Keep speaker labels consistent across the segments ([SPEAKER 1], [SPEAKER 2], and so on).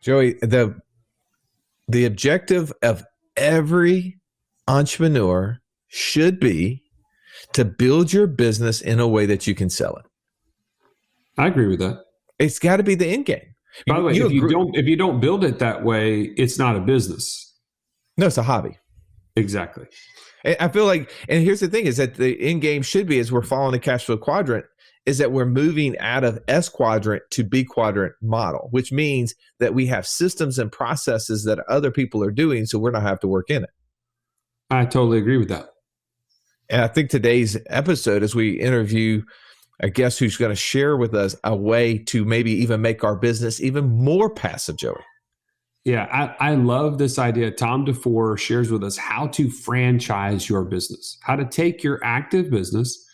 [SPEAKER 1] Joey, the objective of every entrepreneur should be to build your business in a way that you can sell it.
[SPEAKER 2] I agree with that.
[SPEAKER 1] It's got to be the end game.
[SPEAKER 2] By the way, if you don't build it that way, it's not a business.
[SPEAKER 1] No, it's a hobby.
[SPEAKER 2] Exactly.
[SPEAKER 1] I feel like, and here's the thing, is that the end game should be, as we're following the cash flow quadrant, is that we're moving out of S quadrant to B quadrant model, which means that we have systems and processes that other people are doing, so we're not have to work in it.
[SPEAKER 2] I totally agree with that.
[SPEAKER 1] And I think today's episode, as we interview a guest who's going to share with us a way to maybe even make our business even more passive, Joey.
[SPEAKER 2] Yeah, I love this idea. Tom DuFore shares with us how to franchise your business, how to take your active business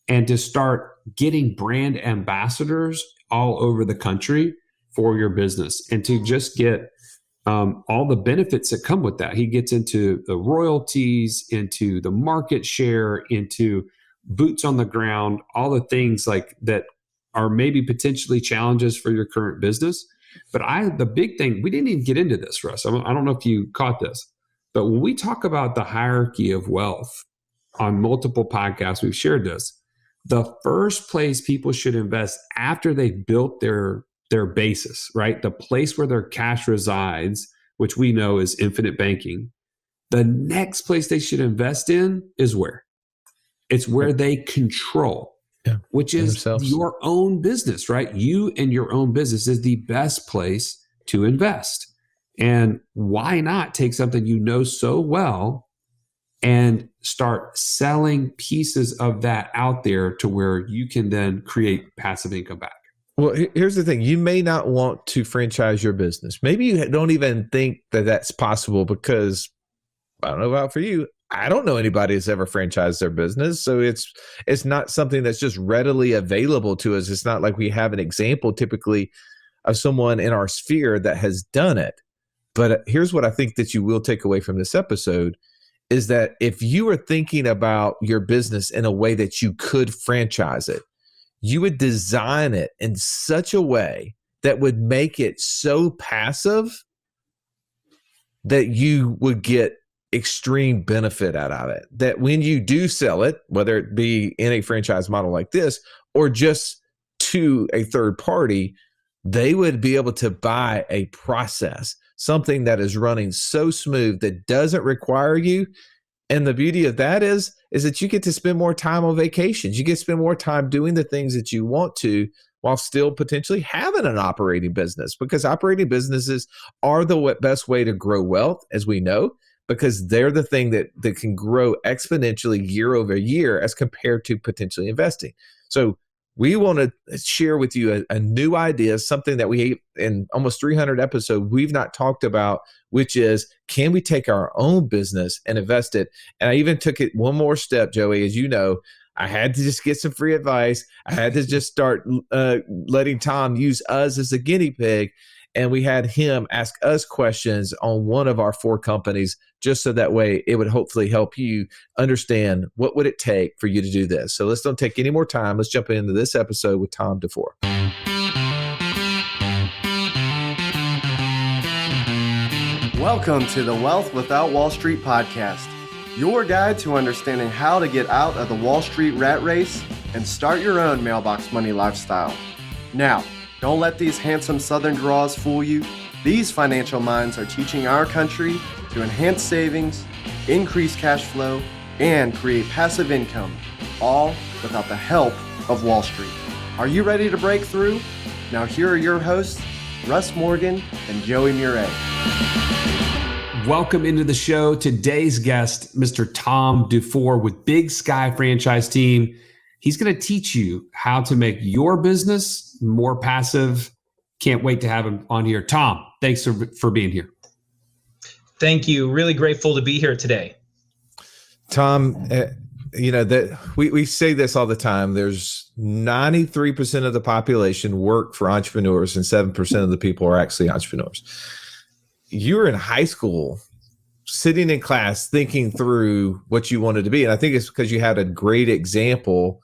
[SPEAKER 2] and to start getting brand ambassadors all over the country for your business, and to just get all the benefits that come with that. He gets into the royalties, into the market share, into boots on the ground, all the things like that are maybe potentially challenges for your current business. But the big thing, we didn't even get into this, Russ. I don't know if you caught this, but when we talk about the hierarchy of wealth on multiple podcasts, we've shared this. The first place people should invest after they've built their basis, right? The place where their cash resides, which we know is infinite banking. The next place they should invest in is where? It's where they control, which is themselves. Your own business, right? You and your own business is the best place to invest. And why not take something you know so well and start selling pieces of that out there to where you can then create passive income back?
[SPEAKER 1] Well, here's the thing. You may not want to franchise your business. Maybe you don't even think that that's possible because, I don't know about for you, I don't know anybody that's ever franchised their business. So it's not something that's just readily available to us. It's not like we have an example typically of someone in our sphere that has done it. But here's what I think that you will take away from this episode is that if you are thinking about your business in a way that you could franchise it, you would design it in such a way that would make it so passive that you would get extreme benefit out of it. That when you do sell it, whether it be in a franchise model like this or just to a third party, they would be able to buy a process, something that is running so smooth that doesn't require you. And the beauty of that is that you get to spend more time on vacations. You get to spend more time doing the things that you want to while still potentially having an operating business, because operating businesses are the best way to grow wealth, as we know, because they're the thing that can grow exponentially year over year as compared to potentially investing. So we want to share with you a new idea, something that we, in almost 300 episodes, we've not talked about, which is, can we take our own business and invest it? And I even took it one more step, Joey. As you know, I had to just get some free advice. I had to just start letting Tom use us as a guinea pig. And we had him ask us questions on one of our 4 companies, just so that way it would hopefully help you understand what would it take for you to do this. So let's don't take any more time. Let's jump into this episode with Tom DuFore.
[SPEAKER 3] Welcome to the Wealth Without Wall Street podcast, your guide to understanding how to get out of the Wall Street rat race and start your own mailbox money lifestyle. Now, don't let these handsome Southern draws fool you. These financial minds are teaching our country to enhance savings, increase cash flow, and create passive income, all without the help of Wall Street. Are you ready to break through? Now here are your hosts, Russ Morgan and Joey Murray.
[SPEAKER 2] Welcome into the show. Today's guest, Mr. Tom DuFore with Big Sky Franchise Team. He's going to teach you how to make your business more passive. Can't wait to have him on here. Tom, thanks for being here.
[SPEAKER 4] Thank you. Really grateful to be here today.
[SPEAKER 1] Tom, that we say this all the time. There's 93% of the population work for entrepreneurs and 7% of the people are actually entrepreneurs. You were in high school sitting in class thinking through what you wanted to be. And I think it's because you had a great example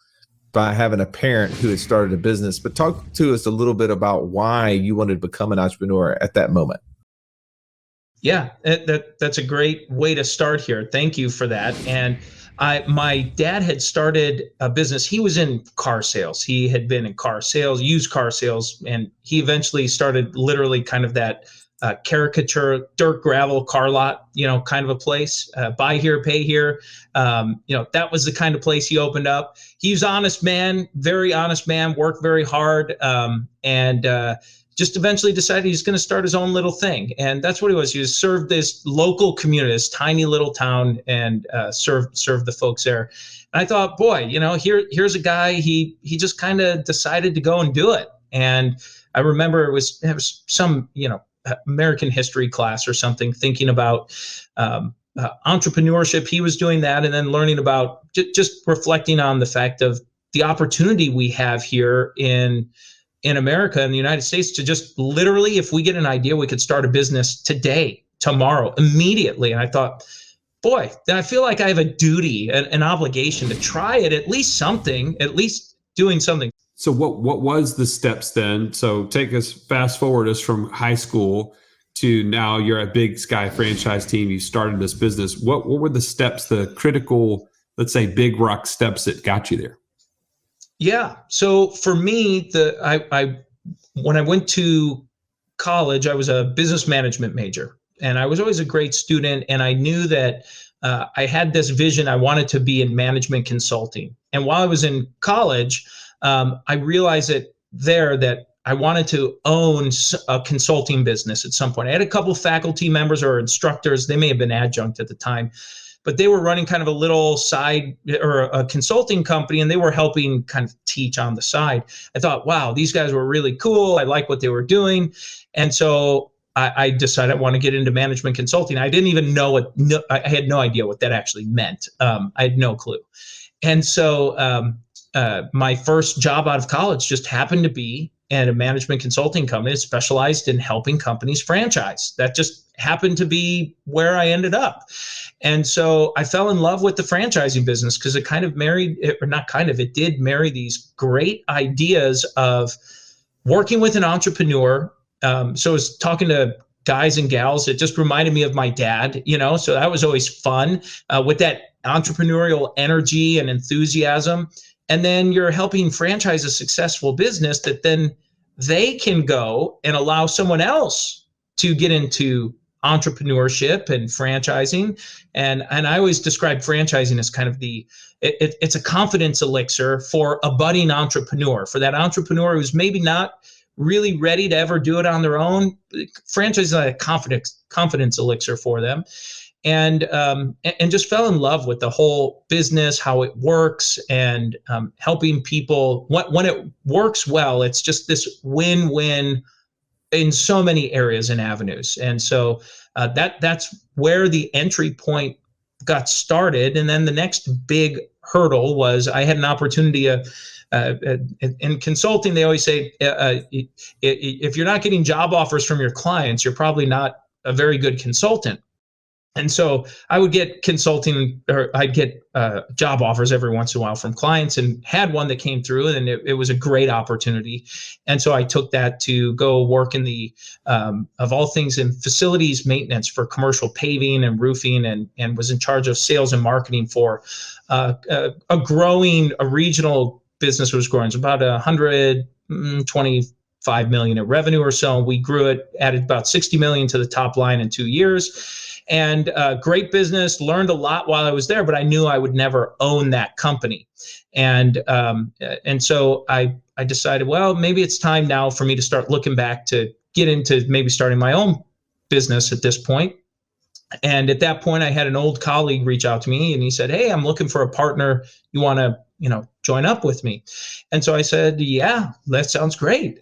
[SPEAKER 1] by having a parent who had started a business, but talk to us a little bit about why you wanted to become an entrepreneur at that moment.
[SPEAKER 4] Yeah, that's a great way to start here. Thank you for that. And my dad had started a business. He was in car sales. He had been in car sales, used car sales, and he eventually started literally kind of that caricature dirt gravel car lot, kind of a place. Buy here, pay here. That was the kind of place he opened up. He was honest man, very honest man, worked very hard, and just eventually decided he's going to start his own little thing. And that's what he was. He was served this local community, this tiny little town, and served the folks there. And I thought, boy, here's a guy, he just kind of decided to go and do it. And I remember it was some, American history class or something, thinking about entrepreneurship. He was doing that, and then learning about just reflecting on the fact of the opportunity we have here in America and the United States to just literally, if we get an idea, we could start a business today, tomorrow, immediately. And I thought, boy, then I feel like I have a duty, an obligation to try it, at least doing something.
[SPEAKER 2] So what was the steps then? So fast forward us from high school to now you're a Big Sky franchise team. You started this business. What were the steps, the critical, let's say, big rock steps that got you there?
[SPEAKER 4] Yeah. So for me, when I went to college, I was a business management major, and I was always a great student. And I knew that I had this vision. I wanted to be in management consulting. And while I was in college, I realized that I wanted to own a consulting business at some point. I had a couple of faculty members or instructors. They may have been adjunct at the time, but they were running kind of a little side or a consulting company, and they were helping kind of teach on the side. I thought, wow, these guys were really cool. I like what they were doing. And so I decided I want to get into management consulting. I didn't even know I had no idea what that actually meant. I had no clue. And so my first job out of college just happened to be at a management consulting company that specialized in helping companies franchise. That just happened to be where I ended up. And so I fell in love with the franchising business because it it did marry these great ideas of working with an entrepreneur. So I was talking to guys and gals. It just reminded me of my dad, so that was always fun with that entrepreneurial energy and enthusiasm. And then you're helping franchise a successful business that then they can go and allow someone else to get into entrepreneurship and franchising. And I always describe franchising as kind of it's a confidence elixir for a budding entrepreneur, for that entrepreneur who's maybe not really ready to ever do it on their own. Franchising is like a confidence elixir for them. And just fell in love with the whole business, how it works, and helping people. When it works well, it's just this win-win in so many areas and avenues. And so that's where the entry point got started. And then the next big hurdle was I had an opportunity in consulting. They always say, if you're not getting job offers from your clients, you're probably not a very good consultant. And so I would get consulting, or I'd get job offers every once in a while from clients, and had one that came through, and it was a great opportunity. And so I took that to go work in of all things, in facilities maintenance for commercial paving and roofing, and was in charge of sales and marketing for a regional business was growing. It's about 125 million in revenue or so. We grew it, added about 60 million to the top line in 2 years. And great business, learned a lot while I was there, but I knew I would never own that company. And so I decided, well, maybe it's time now for me to start looking back to get into maybe starting my own business at this point. And at that point, I had an old colleague reach out to me, and he said, hey, I'm looking for a partner. You want to, join up with me? And so I said, yeah, that sounds great.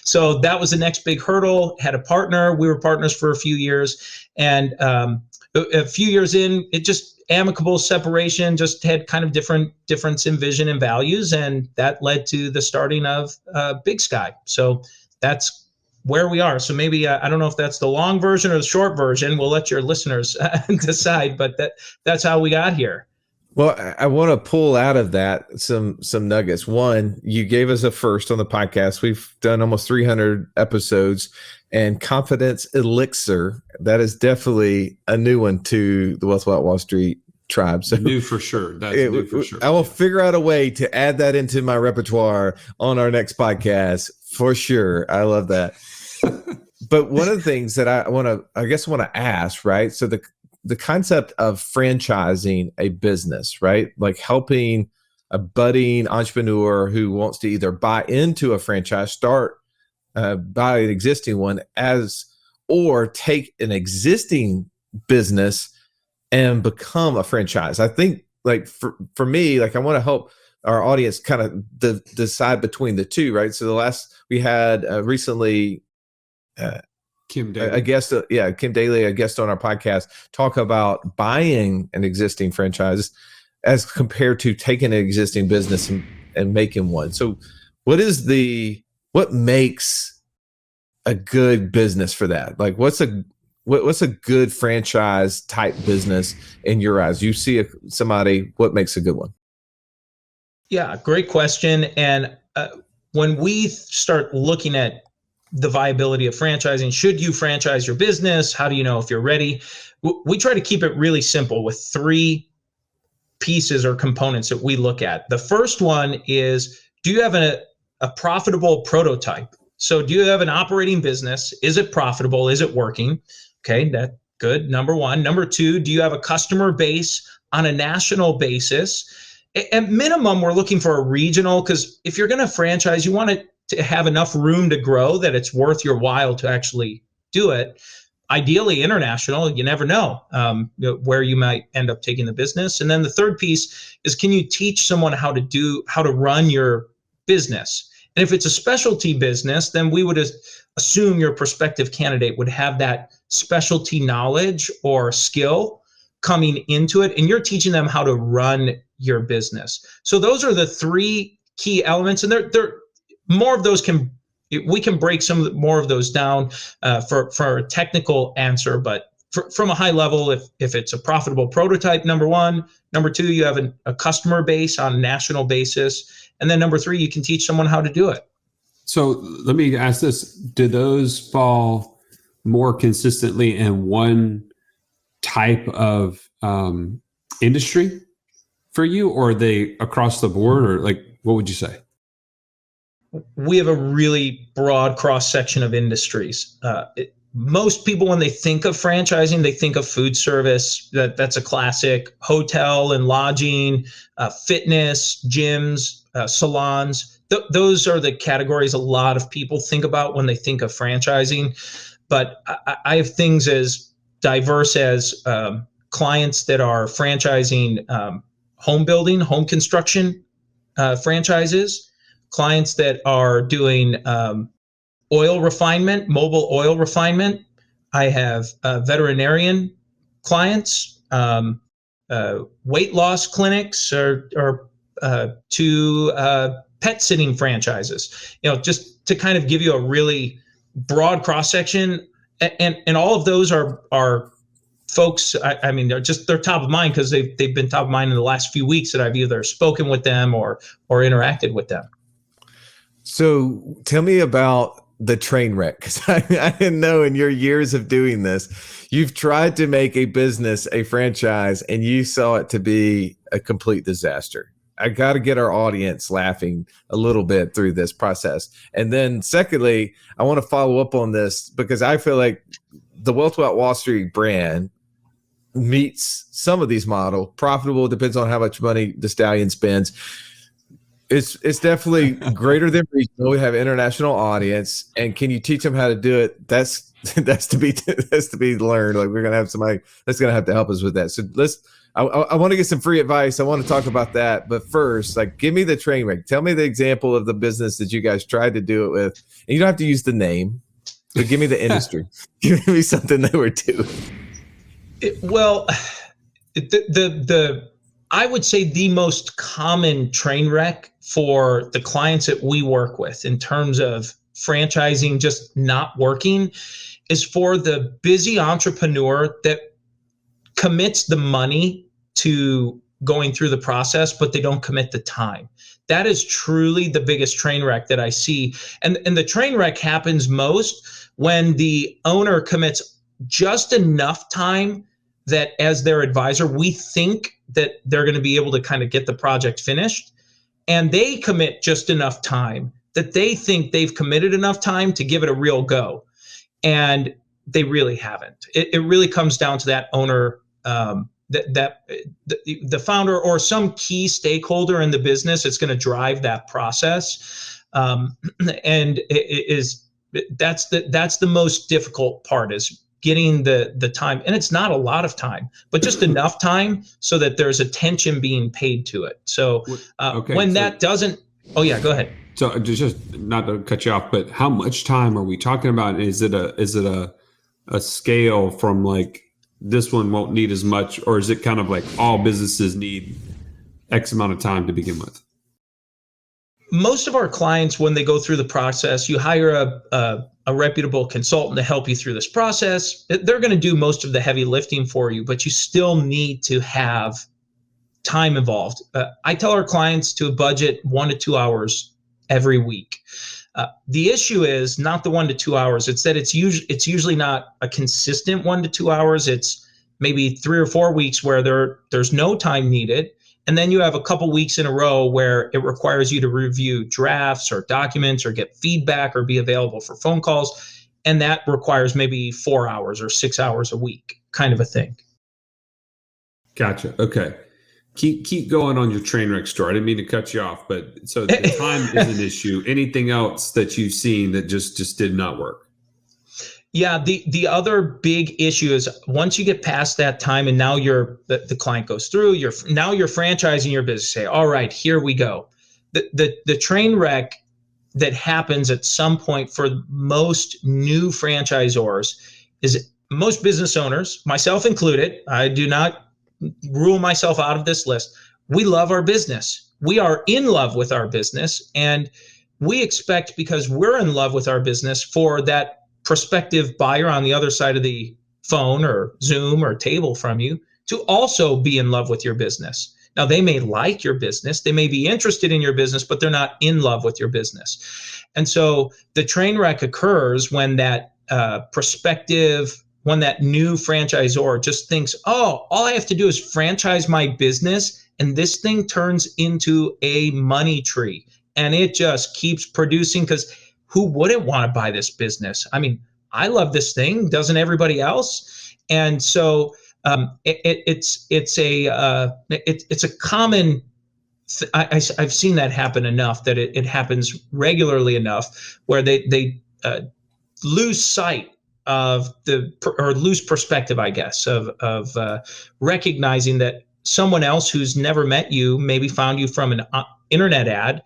[SPEAKER 4] So that was the next big hurdle. Had a partner. We were partners for a few years. And a few years in, it just amicable separation, just had kind of difference in vision and values. And that led to the starting of Big Sky. So that's where we are. So maybe, I don't know if that's the long version or the short version. We'll let your listeners decide, but that's how we got here.
[SPEAKER 1] Well, I want to pull out of that some nuggets. One, you gave us a first on the podcast. We've done almost 300 episodes, and Confidence Elixir, that is definitely a new one to the Wealth Without Wall Street tribe. So
[SPEAKER 2] New for sure. That's new for sure.
[SPEAKER 1] I will figure out a way to add that into my repertoire on our next podcast for sure. I love that. But one of the things that I want to ask, right? So the concept of franchising a business, right? Like helping a budding entrepreneur who wants to either buy into a franchise, start buy an existing one or take an existing business and become a franchise. I think like for me, like I want to help our audience kind of decide between the two, right? So we had recently
[SPEAKER 2] Kim Daly.
[SPEAKER 1] a guest, Kim Daly, a guest on our podcast, talk about buying an existing franchise as compared to taking an existing business and making one. So what makes a good business for that? Like what's a good franchise type business in your eyes? You see somebody, what makes a good one?
[SPEAKER 4] Yeah, great question. And when we start looking at the viability of franchising, should you franchise your business? How do you know if you're ready? We try to keep it really simple with 3 pieces or components that we look at. The first one is, do you have a profitable prototype? So do you have an operating business? Is it profitable? Is it working? Okay, that's good. Number 1. Number 2, do you have a customer base on a national basis? At minimum, we're looking for a regional, because if you're going to franchise, you want it to have enough room to grow that it's worth your while to actually do it. Ideally international, you never know where you might end up taking the business. And then the third piece is, can you teach someone how to run your business? And if it's a specialty business, then we would assume your prospective candidate would have that specialty knowledge or skill coming into it, and you're teaching them how to run your business. So those are the 3 key elements, and they're more of those we can break some more of those down for a technical answer, but from a high level, if it's a profitable prototype, number 1, number 2, you have a customer base on a national basis, and then number 3, you can teach someone how to do it.
[SPEAKER 2] So let me ask this: do those fall more consistently in one type of industry for you, or are they across the board, or like what would you say?
[SPEAKER 4] We have a really broad cross-section of industries. Most people, when they think of franchising, they think of food service. That's a classic. Hotel and lodging, fitness, gyms, salons. Those are the categories a lot of people think about when they think of franchising. But I have things as diverse as clients that are franchising home building, home construction franchises. Clients that are doing oil refinement, mobile oil refinement. I have veterinarian clients, weight loss clinics, or to pet sitting franchises. Just to kind of give you a really broad cross section, and all of those are folks. I mean, they're top of mind because they've been top of mind in the last few weeks that I've either spoken with them or interacted with them.
[SPEAKER 1] So tell me about the train wreck, because I didn't know in your years of doing this, you've tried to make a business a franchise and you saw it to be a complete disaster. I got to get our audience laughing a little bit through this process. And then secondly, I want to follow up on this because I feel like the Wealth Without Wall Street brand meets some of these models. Profitable depends on how much money the stallion spends. It's definitely greater than regional. We have international audience, and can you teach them how to do it? That's to be learned. Like we're gonna have somebody that's gonna have to help us with that. So I want to get some free advice. I want to talk about that, but first, like, give me the train wreck. Tell me the example of the business that you guys tried to do it with, and you don't have to use the name, but give me the industry. Give me something they were doing.
[SPEAKER 4] I would say the most common train wreck for the clients that we work with in terms of franchising just not working is for the busy entrepreneur that commits the money to going through the process, but they don't commit the time. That is truly the biggest train wreck that I see. And the train wreck happens most when the owner commits just enough time that as their advisor, we think that they're going to be able to kind of get the project finished. And they commit just enough time that they think they've committed enough time to give it a real go. And they really haven't. It really comes down to that owner, the founder or some key stakeholder in the business. It's going to drive that process, and that's the most difficult part, is getting the time. And it's not a lot of time, but just enough time so that there's attention being paid to it. So that doesn't, oh yeah, go ahead.
[SPEAKER 2] So just not to cut you off, but how much time are we talking about? Is it a scale from like, this one won't need as much, or is it kind of like all businesses need X amount of time to begin with?
[SPEAKER 4] Most of our clients, when they go through the process, you hire a reputable consultant to help you through this process. They're going to do most of the heavy lifting for you, but you still need to have time involved. I tell our clients to budget 1 to 2 hours every week. The issue is not the 1 to 2 hours. It's that it's usually not a consistent 1 to 2 hours. It's maybe 3 or 4 weeks where there's no time needed. And then you have a couple weeks in a row where it requires you to review drafts or documents or get feedback or be available for phone calls. And that requires maybe 4 hours or 6 hours a week, kind of a thing.
[SPEAKER 2] Gotcha. Okay. Keep going on your train wreck story. I didn't mean to cut you off, but so the time is an issue. Anything else that you've seen that just did not work?
[SPEAKER 4] Yeah, the other big issue is once you get past that time and now the client goes through, you're franchising your business. Say, all right, here we go. The train wreck that happens at some point for most new franchisors is most business owners, myself included, I do not rule myself out of this list. We love our business. We are in love with our business. And we expect, because we're in love with our business, for that prospective buyer on the other side of the phone or Zoom or table from you to also be in love with your business. Now, they may like your business. They may be interested in your business, but they're not in love with your business. And so the train wreck occurs when that when that new franchisor just thinks, oh, all I have to do is franchise my business, and this thing turns into a money tree. And it just keeps producing, because who wouldn't want to buy this business? I mean, I love this thing. Doesn't everybody else? And so it's a common. I've seen that happen enough that it happens regularly enough where they lose sight of or lose perspective, I guess, of recognizing that someone else who's never met you, maybe found you from an internet ad.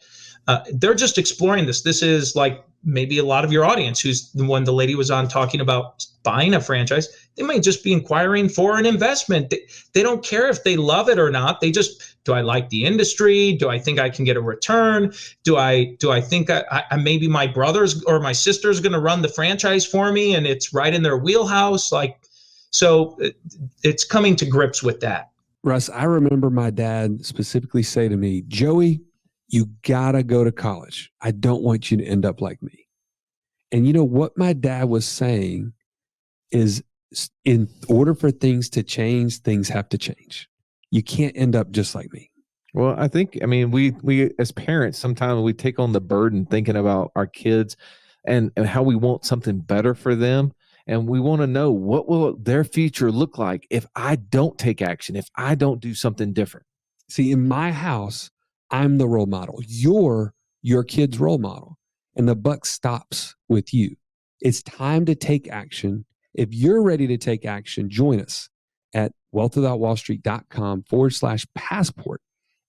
[SPEAKER 4] They're just exploring this. This is like maybe a lot of your audience, who's the one the lady was on talking about buying a franchise. They might just be inquiring for an investment. They don't care if they love it or not. They just, do I like the industry? Do I think I can get a return? Do I think I maybe my brother's or my sister's going to run the franchise for me and it's right in their wheelhouse? So it's coming to grips with that.
[SPEAKER 5] Russ, I remember my dad specifically say to me, Joey, you gotta go to college. I don't want you to end up like me. And you know what my dad was saying is, in order for things to change, things have to change. You can't end up just like me.
[SPEAKER 1] Well, I mean, we as parents, sometimes we take on the burden thinking about our kids and how we want something better for them. And we want to know, what will their future look like if I don't take action, if I don't do something different?
[SPEAKER 5] See, in my house, I'm the role model. You're your kid's role model. And the buck stops with you. It's time to take action. If you're ready to take action, join us at wealthwithoutwallstreet.com/passport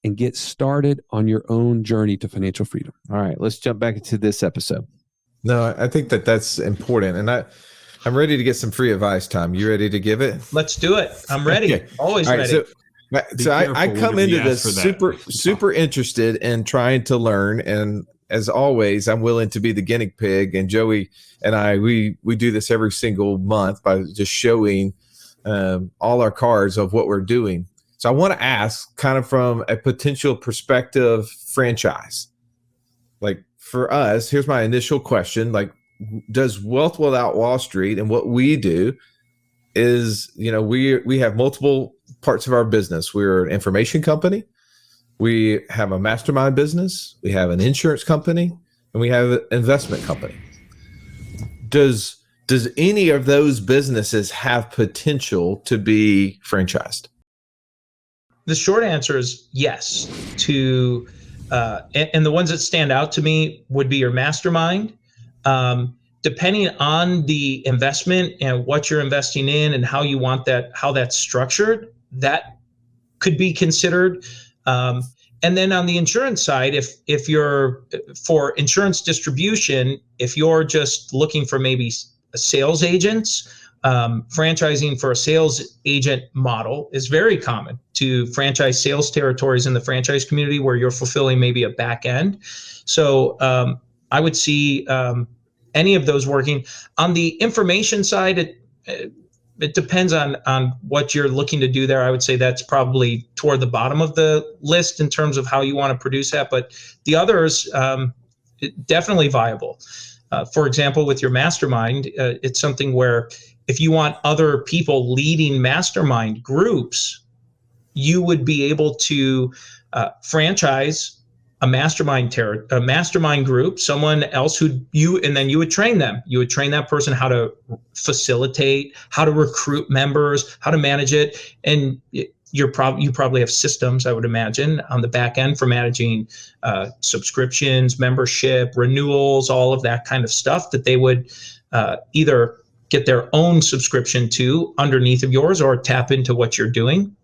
[SPEAKER 5] and get started on your own journey to financial freedom.
[SPEAKER 1] All right, let's jump back into this episode. No, I think that's important. And I'm ready to get some free advice, Tom. You ready to give it?
[SPEAKER 4] Let's do it. I'm ready. Okay. Always ready.
[SPEAKER 1] So I come into this super interested in trying to learn. And as always, I'm willing to be the guinea pig. And Joey and I, we do this every single month by just showing all our cards of what we're doing. So I want to ask, kind of from a potential perspective, franchise. Like for us, here's my initial question. Like, does Wealth Without Wall Street and what we do is, we have multiple parts of our business. We're an information company. We have a mastermind business. We have an insurance company, and we have an investment company. Does any of those businesses have potential to be franchised?
[SPEAKER 4] The short answer is yes. And the ones that stand out to me would be your mastermind. Depending on the investment and what you're investing in and how you want that, how that's structured, that could be considered. And then on the insurance side, if you're for insurance distribution, if you're just looking for maybe sales agents, franchising for a sales agent model is very common to franchise sales territories in the franchise community where you're fulfilling maybe a back end. So I would see any of those working. On the information side, it depends on what you're looking to do there. I would say that's probably toward the bottom of the list in terms of how you want to produce that. But the others, definitely viable. For example, with your mastermind, it's something where if you want other people leading mastermind groups, you would be able to franchise a mastermind group, someone else and then you would train them. You would train that person how to facilitate, how to recruit members, how to manage it. And you probably have systems, I would imagine, on the back end for managing subscriptions, membership, renewals, all of that kind of stuff that they would either get their own subscription to underneath of yours or tap into what you're doing.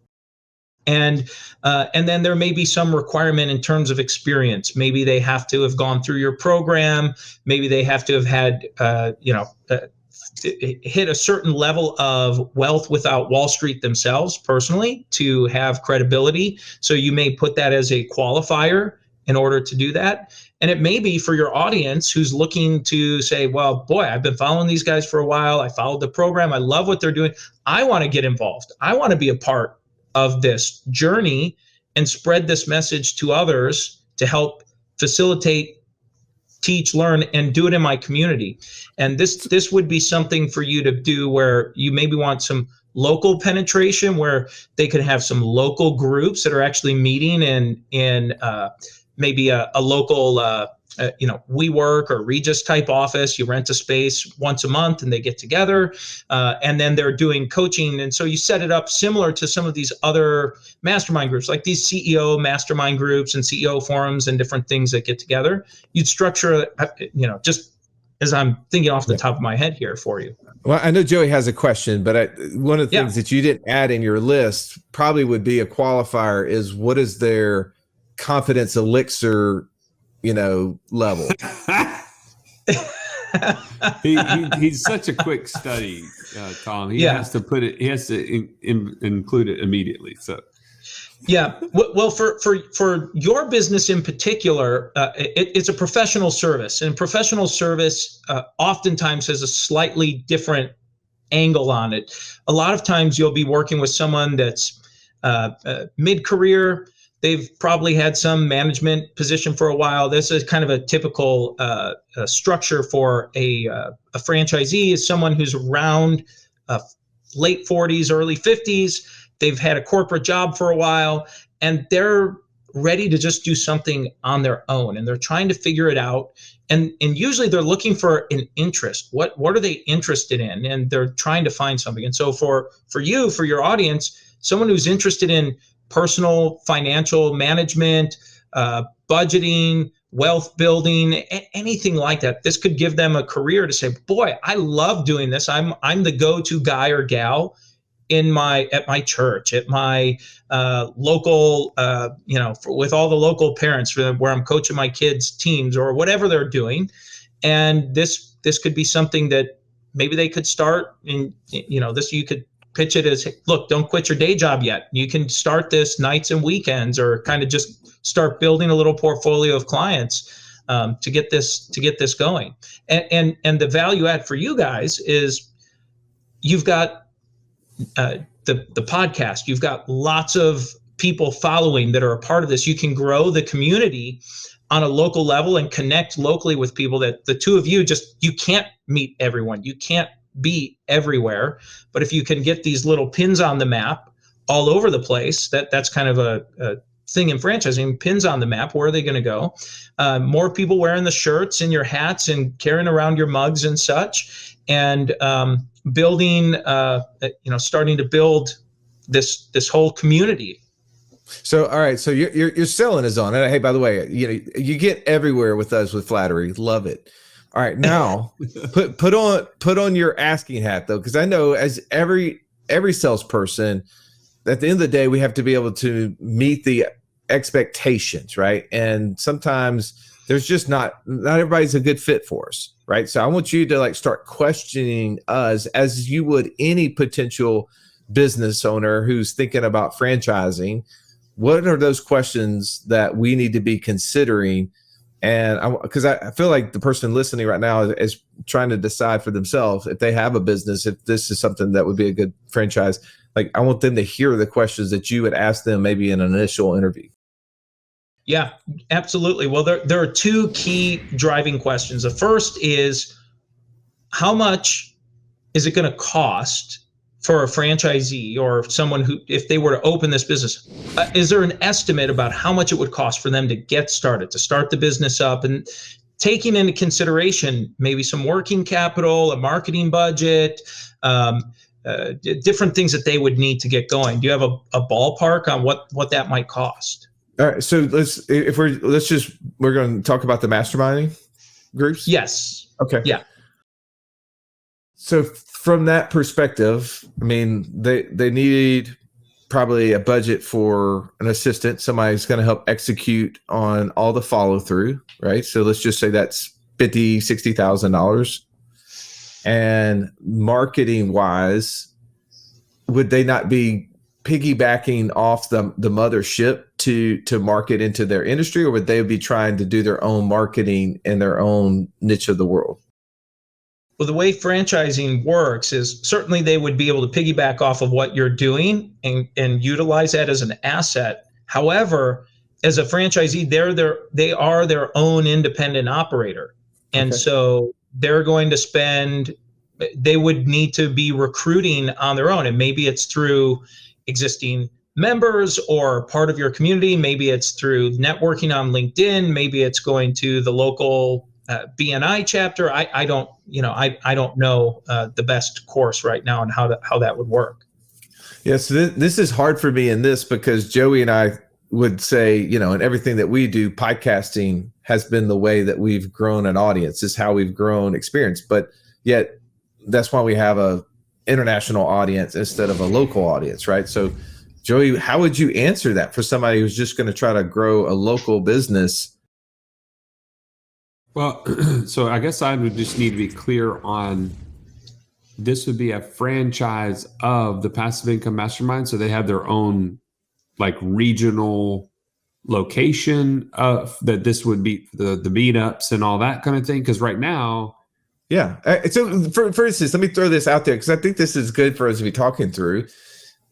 [SPEAKER 4] And then there may be some requirement in terms of experience. Maybe they have to have gone through your program. Maybe they have to have had, hit a certain level of Wealth Without Wall Street themselves personally to have credibility. So you may put that as a qualifier in order to do that. And it may be for your audience who's looking to say, well, boy, I've been following these guys for a while. I followed the program. I love what they're doing. I want to get involved. I want to be a part of this journey and spread this message to others to help facilitate, teach, learn, and do it in my community. And this would be something for you to do where you maybe want some local penetration, where they could have some local groups that are actually meeting in maybe a local WeWork or Regis type office. You rent a space once a month and they get together, and then they're doing coaching. And so you set it up similar to some of these other mastermind groups, like these CEO mastermind groups and CEO forums and different things that get together. You'd structure, just as I'm thinking off the top of my head here for you.
[SPEAKER 1] Well, I know Joey has a question, but one of the things that you didn't add in your list probably would be a qualifier is what is their confidence elixir level.
[SPEAKER 2] He's such a quick study, Tom. He has to put it. He has to include it immediately. So,
[SPEAKER 4] yeah. Well, for your business in particular, it's a professional service, and professional service oftentimes has a slightly different angle on it. A lot of times, you'll be working with someone that's mid-career. They've probably had some management position for a while. This is kind of a typical structure for a franchisee, is someone who's around late 40s, early 50s. They've had a corporate job for a while, and they're ready to just do something on their own, and they're trying to figure it out. And usually they're looking for an interest. What are they interested in? And they're trying to find something. And so for you, for your audience, someone who's interested in personal financial management, budgeting, wealth building, anything like that. This could give them a career to say, boy, I love doing this. I'm the go-to guy or gal at my church, at my local, with all the local parents where I'm coaching my kids' teams or whatever they're doing. And this could be something that maybe they could start in, you could pitch it as, look, don't quit your day job yet. You can start this nights and weekends, or kind of just start building a little portfolio of clients to get this going. And the value add for you guys is you've got the podcast. You've got lots of people following that are a part of this. You can grow the community on a local level and connect locally with people that the two of you you can't meet everyone. You can't be everywhere. But if you can get these little pins on the map all over the place, that's kind of a thing in franchising, pins on the map. Where are they going to go? More people wearing the shirts and your hats and carrying around your mugs and such, and building, starting to build this whole community.
[SPEAKER 1] So, all right. So you're selling us on it. Hey, by the way, you get everywhere with us with flattery. Love it. All right. Now put on your asking hat though. Cause I know as every salesperson, at the end of the day, we have to be able to meet the expectations. Right. And sometimes there's just not everybody's a good fit for us. Right. So I want you to start questioning us as you would any potential business owner who's thinking about franchising. What are those questions that we need to be considering? And because I feel like the person listening right now is trying to decide for themselves if they have a business, if this is something that would be a good franchise. I want them to hear the questions that you would ask them maybe in an initial interview.
[SPEAKER 4] Yeah, absolutely. Well, there are two key driving questions. The first is, how much is it going to cost for a franchisee or someone who, if they were to open this business, is there an estimate about how much it would cost for them to get started, to start the business up, and taking into consideration maybe some working capital, a marketing budget, different things that they would need to get going? Do you have a ballpark on what that might cost?
[SPEAKER 1] All right. So we're going to talk about the masterminding groups.
[SPEAKER 4] Yes.
[SPEAKER 1] Okay.
[SPEAKER 4] Yeah.
[SPEAKER 1] So from that perspective, I mean, they need probably a budget for an assistant, somebody who's going to help execute on all the follow through, right? So let's just say that's $50,000-$60,000. And marketing wise, would they not be piggybacking off the mothership to market into their industry, or would they be trying to do their own marketing in their own niche of the world?
[SPEAKER 4] Well, the way franchising works is certainly they would be able to piggyback off of what you're doing and utilize that as an asset. However, as a franchisee, they are their own independent operator. And so they're going to they would need to be recruiting on their own. And maybe it's through existing members or part of your community. Maybe it's through networking on LinkedIn. Maybe it's going to the local BNI chapter. I don't know the best course right now and how that would work.
[SPEAKER 1] Yeah, so this is hard for me in this because Joey and I would say, in everything that we do, podcasting has been the way that we've grown an audience. Is how we've grown experience. But yet that's why we have a international audience instead of a local audience, right? So Joey, how would you answer that for somebody who's just going to try to grow a local business?
[SPEAKER 2] Well, so I guess I would just need to be clear on this would be a franchise of the Passive Income Mastermind. So they have their own regional location that this would be the meetups and all that kind of thing. Because right now.
[SPEAKER 1] Yeah. So for instance, let me throw this out there because I think this is good for us to be talking through.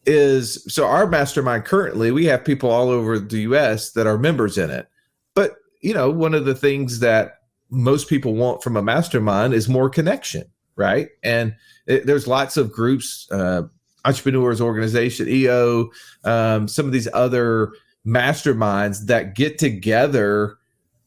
[SPEAKER 1] So our mastermind currently, we have people all over the US that are members in it. But, one of the things that most people want from a mastermind is more connection, right? And there's lots of groups, Entrepreneurs Organization, EO, some of these other masterminds that get together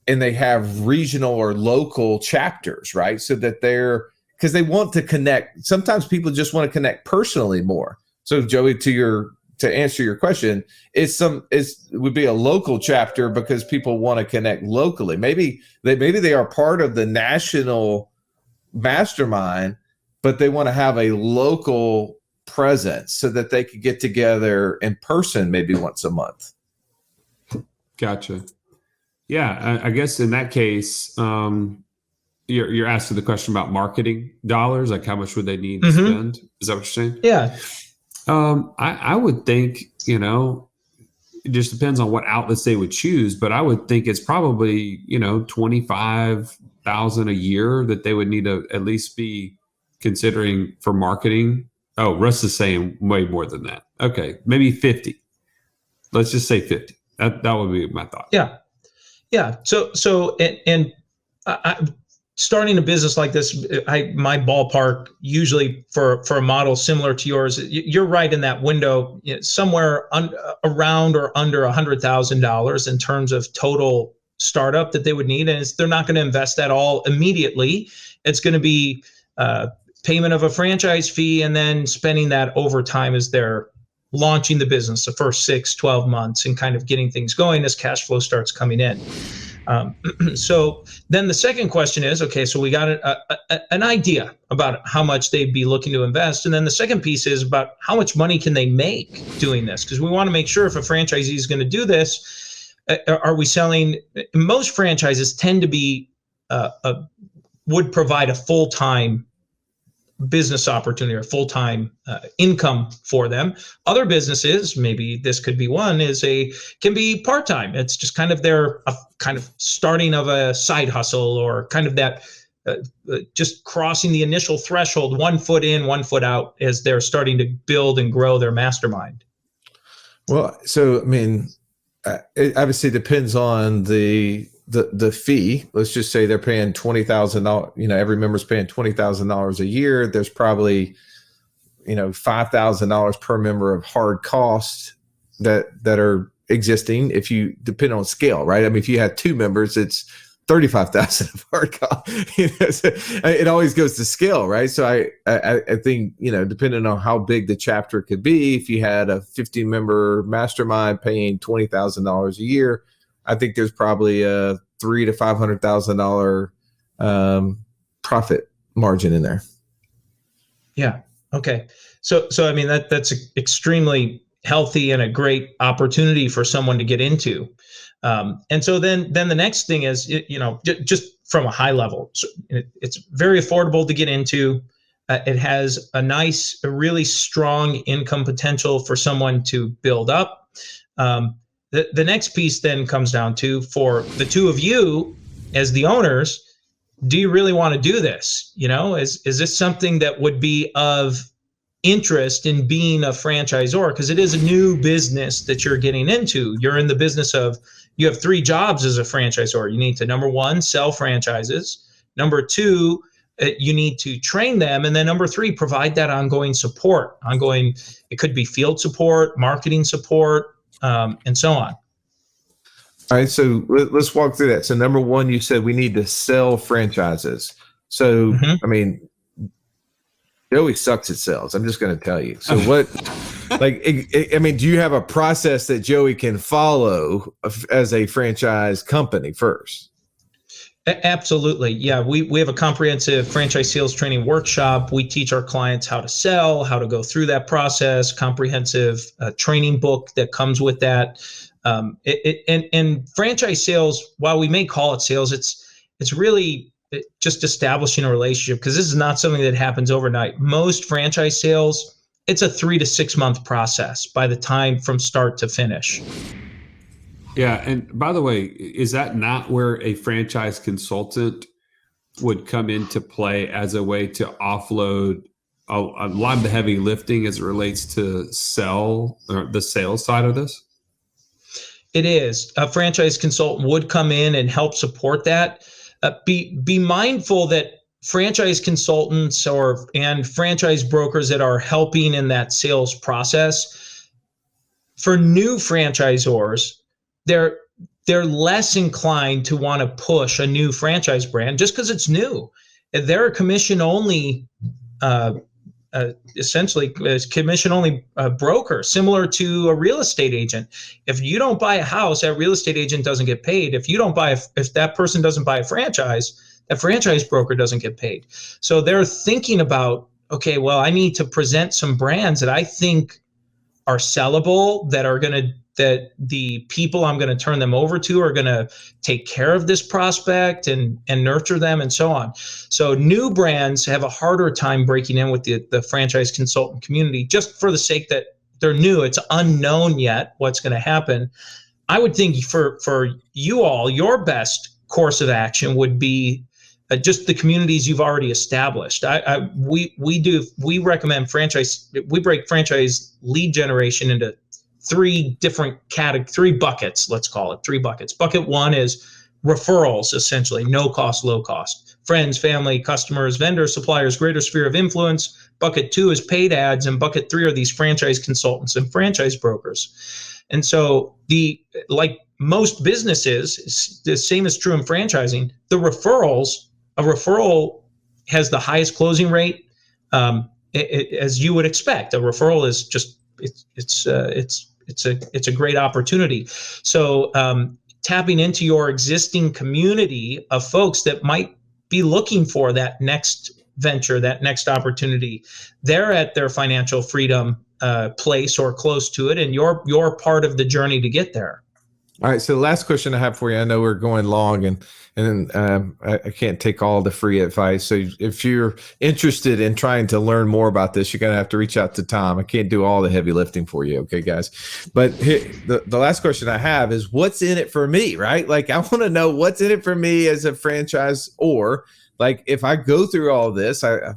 [SPEAKER 1] and they have regional or local chapters, right? So that because they want to connect. Sometimes people just want to connect personally more. So Joey, to answer your question, it would be a local chapter because people want to connect locally. Maybe they are part of the national mastermind, but they want to have a local presence so that they could get together in person maybe once a month.
[SPEAKER 2] Gotcha. Yeah, I guess in that case, you're asking the question about marketing dollars, like how much would they need to spend? Is that what you're saying?
[SPEAKER 4] Yeah.
[SPEAKER 2] I would think, it just depends on what outlets they would choose, but I would think it's probably, $25,000 a year that they would need to at least be considering for marketing Oh, Russ is saying way more than that. Okay, maybe 50. Let's just say 50. That would be my thought.
[SPEAKER 4] Yeah. So starting a business like this, my ballpark usually for a model similar to yours, you're right in that window, somewhere around or under $100,000 in terms of total startup that they would need, and they're not going to invest that all immediately. It's going to be payment of a franchise fee and then spending that over time as they're launching the business, the first 6-12 months, and kind of getting things going as cash flow starts coming in. So then the second question is, okay, so we got an idea about how much they'd be looking to invest. And then the second piece is about how much money can they make doing this? Because we want to make sure if a franchisee is going to do this, are we selling? Most franchises tend to be, would provide a full-time business opportunity or full-time income for them. Other businesses, maybe this could be one, can be part-time. It's just kind of their kind of starting of a side hustle, or kind of that just crossing the initial threshold, 1 foot in, 1 foot out, as they're starting to build and grow their mastermind.
[SPEAKER 1] Well, so I mean, it obviously depends on the fee. Let's just say they're paying $20,000. Every member's paying $20,000 a year. There's probably, $5,000 per member of hard costs that are existing. If you depend on scale, right? I mean, if you have 2 members, it's $35,000 of hard costs. It always goes to scale, right? So I think, depending on how big the chapter could be, if you had a 50-member mastermind paying $20,000 a year, I think there's probably a $300,000 to $500,000 profit margin in there.
[SPEAKER 4] Yeah. Okay. So I mean that's extremely healthy and a great opportunity for someone to get into. And so then the next thing is, just from a high level, so it's very affordable to get into. It has a really strong income potential for someone to build up. The next piece then comes down to, for the two of you as the owners, do you really want to do this? Is this something that would be of interest in being a franchisor? Because it is a new business that you're getting into. You're in the business of, you have 3 jobs as a franchisor. You need to, number 1, sell franchises. Number 2, you need to train them. And then number 3, provide that ongoing support. It could be field support, marketing support, and so on.
[SPEAKER 1] All right, so let's walk through that. So number 1, you said we need to sell franchises. So, I mean, Joey sucks at sales. I'm just going to tell you. So what, do you have a process that Joey can follow as a franchise company first?
[SPEAKER 4] Absolutely. Yeah. We have a comprehensive franchise sales training workshop. We teach our clients how to sell, how to go through that process, comprehensive training book that comes with that. And franchise sales, while we may call it sales, it's really just establishing a relationship, because this is not something that happens overnight. Most franchise sales, it's a 3 to 6 month process by the time from start to finish.
[SPEAKER 2] Yeah. And by the way, is that not where a franchise consultant would come into play as a way to offload a lot of the heavy lifting as it relates to the sales side of this?
[SPEAKER 4] It is. A franchise consultant would come in and help support that. Be mindful that franchise consultants and franchise brokers that are helping in that sales process, for new franchisors, they're less inclined to want to push a new franchise brand just because it's new. They're a commission-only, essentially a commission-only broker, similar to a real estate agent. If you don't buy a house, that real estate agent doesn't get paid. If that person doesn't buy a franchise, that franchise broker doesn't get paid. So they're thinking about, okay, well, I need to present some brands that I think are sellable, that the people I'm going to turn them over to are going to take care of this prospect and nurture them and so on. So new brands have a harder time breaking in with the franchise consultant community, just for the sake that they're new. It's unknown yet what's going to happen. I would think for you all, your best course of action would be just the communities you've already established. We recommend we break franchise lead generation into three buckets, let's call it 3 buckets. Bucket 1 is referrals, essentially, no cost, low cost. Friends, family, customers, vendors, suppliers, greater sphere of influence. Bucket 2 is paid ads, and bucket 3 are these franchise consultants and franchise brokers. And so like most businesses, the same is true in franchising, a referral has the highest closing rate, as you would expect. A referral is just, it's a great opportunity. So tapping into your existing community of folks that might be looking for that next venture, that next opportunity, they're at their financial freedom place or close to it, and you're part of the journey to get there.
[SPEAKER 1] All right. So the last question I have for you, I know we're going long and I can't take all the free advice. So if you're interested in trying to learn more about this, you're going to have to reach out to Tom. I can't do all the heavy lifting for you. Okay, guys. But the last question I have is, what's in it for me, right? Like, I want to know what's in it for me as a franchisor. Like, if I go through all this, I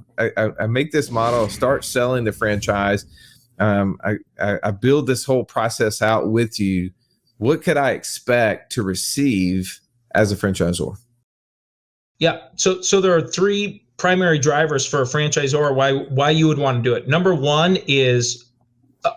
[SPEAKER 1] make this model, start selling the franchise. I build this whole process out with you. What could I expect to receive as a franchisor?
[SPEAKER 4] Yeah. So there are 3 primary drivers for a franchisor why you would want to do it. Number 1 is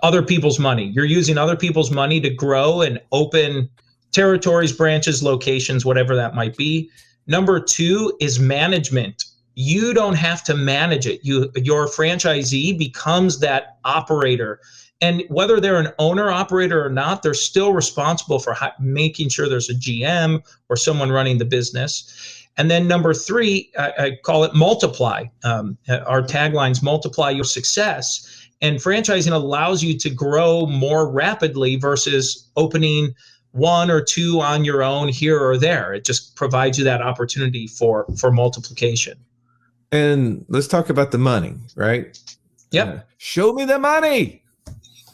[SPEAKER 4] other people's money. You're using other people's money to grow and open territories, branches, locations, whatever that might be. Number 2 is management. You don't have to manage it. Your franchisee becomes that operator. And whether they're an owner operator or not, they're still responsible for making sure there's a GM or someone running the business. And then number 3, I call it multiply. Our tagline's multiply your success. And franchising allows you to grow more rapidly versus opening 1 or 2 on your own here or there. It just provides you that opportunity for multiplication.
[SPEAKER 1] And let's talk about the money, right?
[SPEAKER 4] Yep.
[SPEAKER 1] Show me the money.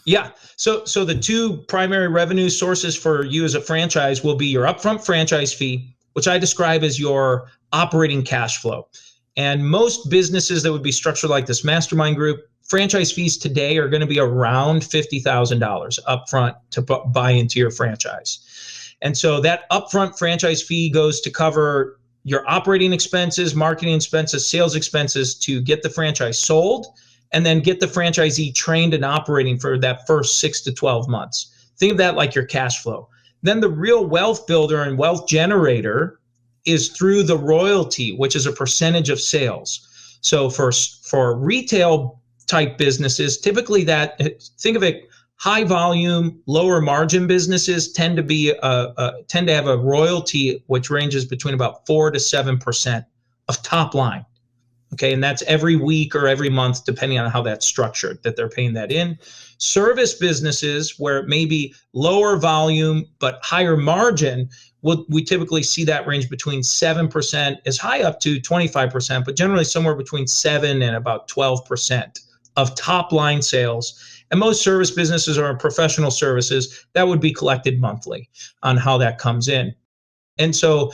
[SPEAKER 4] Yeah. So the 2 primary revenue sources for you as a franchise will be your upfront franchise fee, which I describe as your operating cash flow. And most businesses that would be structured like this Mastermind group, franchise fees today are going to be around $50,000 upfront to buy into your franchise. And so that upfront franchise fee goes to cover your operating expenses, marketing expenses, sales expenses to get the franchise sold, and then get the franchisee trained and operating for that first 6 to 12 months. Think of that like your cash flow. Then the real wealth builder and wealth generator is through the royalty, which is a percentage of sales. So for retail type businesses, typically think of it, high volume, lower margin businesses tend to have a royalty which ranges between about 4 to 7% of top line. Okay, and that's every week or every month, depending on how that's structured, that they're paying that in. Service businesses, where it may be lower volume but higher margin, we typically see that range between 7%, as high up to 25%, but generally somewhere between 7 and about 12% of top line sales. And most service businesses are professional services that would be collected monthly on how that comes in. And so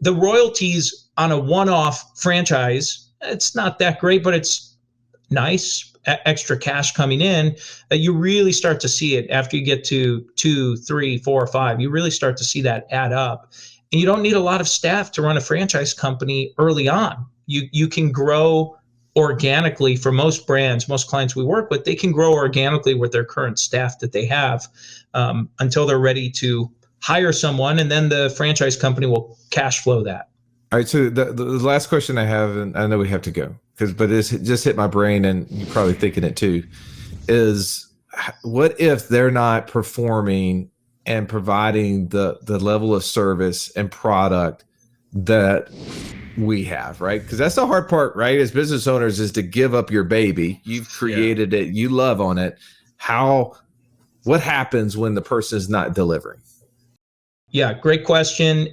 [SPEAKER 4] the royalties on a one-off franchise, it's not that great, but it's nice, extra cash coming in. You really start to see it after you get to 2, 3, 4, 5. You really start to see that add up. And you don't need a lot of staff to run a franchise company early on. You can grow organically. For most brands, most clients we work with, they can grow organically with their current staff that they have until they're ready to hire someone, and then the franchise company will cash flow that.
[SPEAKER 1] All right. So the last question I have, and I know we have to go, but it's just hit my brain, and you're probably thinking it too, is what if they're not performing and providing the level of service and product that we have, right? Because that's the hard part, right? As business owners, is to give up your baby. You've created it, you love on it. What happens when the person is not delivering?
[SPEAKER 4] Yeah, great question.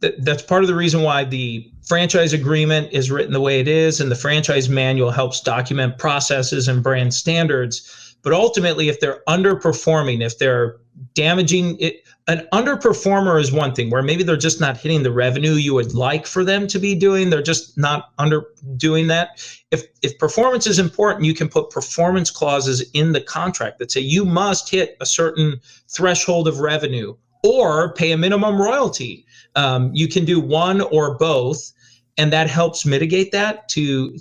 [SPEAKER 4] That's part of the reason why the franchise agreement is written the way it is, and the franchise manual helps document processes and brand standards. But ultimately, if they're underperforming, if they're damaging it. An underperformer is one thing where maybe they're just not hitting the revenue you would like for them to be doing. They're just not doing that. If performance is important, you can put performance clauses in the contract that say you must hit a certain threshold of revenue or pay a minimum royalty. You can do one or both, and that helps mitigate that to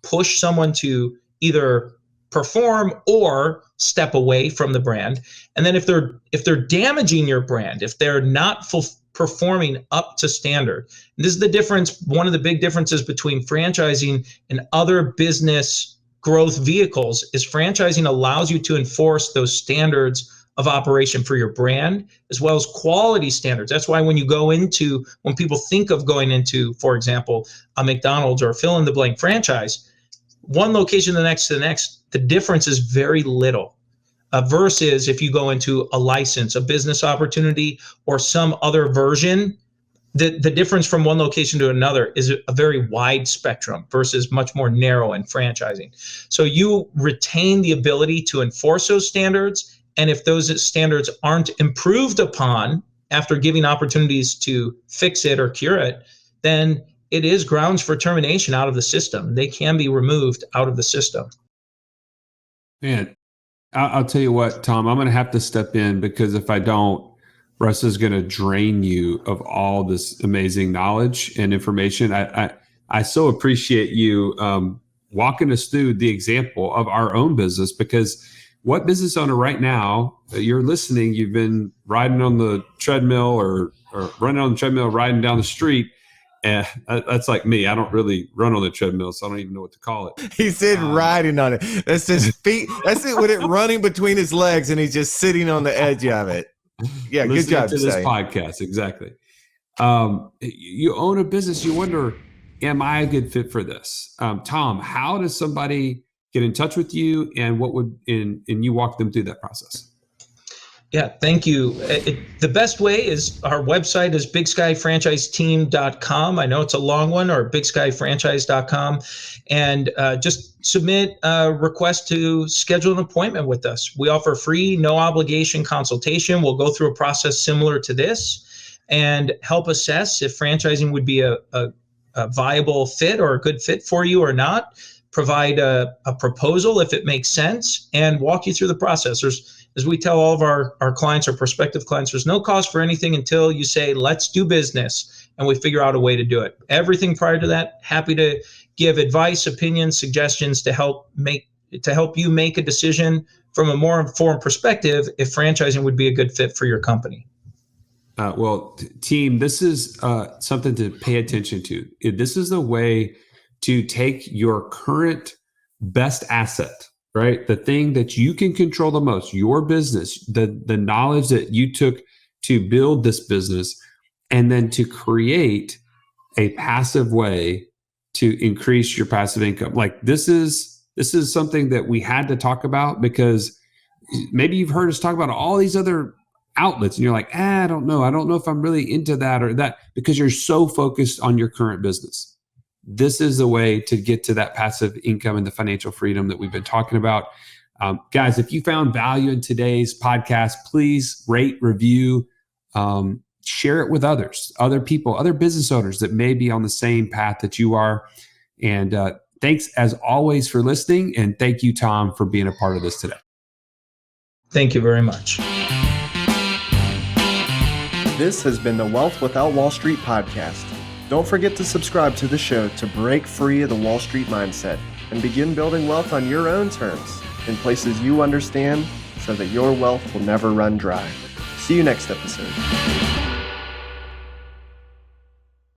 [SPEAKER 4] push someone to either perform or step away from the brand. And then if they're damaging your brand, if they're not performing up to standard, and this is the difference. One of the big differences between franchising and other business growth vehicles is franchising allows you to enforce those standards of operation for your brand, as well as quality standards. That's why when people think of going into, for example, a McDonald's or a fill in the blank franchise, one location to the next, the difference is very little. Versus if you go into a license, a business opportunity, or some other version, the difference from one location to another is a very wide spectrum versus much more narrow in franchising. So you retain the ability to enforce those standards. And if those standards aren't improved upon after giving opportunities to fix it or cure it, then it is grounds for termination out of the system. They can be removed out of the system.
[SPEAKER 2] Man, I'll tell you what, Tom, I'm going to have to step in because if I don't, Russ is going to drain you of all this amazing knowledge and information. I so appreciate you walking us through the example of our own business, because what business owner right now, you're listening, you've been riding on the treadmill or running on the treadmill, riding down the street. And that's like me. I don't really run on the treadmill, so I don't even know what to call it.
[SPEAKER 3] He said riding on it. That's his feet. That's it with it running between his legs, and he's just sitting on the edge of it. Yeah, good job.
[SPEAKER 2] To this podcast, exactly. You own a business. You wonder, am I a good fit for this? Tom, how does somebody get in touch with you, and what would and you walk them through that process?
[SPEAKER 4] Yeah, thank you. The best way is our website is bigskyfranchiseteam.com. I know it's a long one, or bigskyfranchise.com. And just submit a request to schedule an appointment with us. We offer free, no obligation consultation. We'll go through a process similar to this and help assess if franchising would be a viable fit or a good fit for you or not. Provide a proposal if it makes sense, and walk you through the process. As we tell all of our clients or prospective clients, there's no cost for anything until you say, let's do business, and we figure out a way to do it. Everything prior to that, happy to give advice, opinions, suggestions to help you make a decision from a more informed perspective if franchising would be a good fit for your company.
[SPEAKER 2] Team, this is something to pay attention to. This is a way to take your current best asset, right? The thing that you can control the most, your business, the knowledge that you took to build this business, and then to create a passive way to increase your passive income. Like this is something that we had to talk about, because maybe you've heard us talk about all these other outlets and you're like, I don't know if I'm really into that or that, because you're so focused on your current business. This is the way to get to that passive income and the financial freedom that we've been talking about. Guys, if you found value in today's podcast, please rate, review, share it with others, other people, other business owners that may be on the same path that you are. And thanks as always for listening. And thank you, Tom, for being a part of this today.
[SPEAKER 4] Thank you very much.
[SPEAKER 3] This has been the Wealth Without Wall Street podcast. Don't forget to subscribe to the show to break free of the Wall Street mindset and begin building wealth on your own terms in places you understand, so that your wealth will never run dry. See you next episode.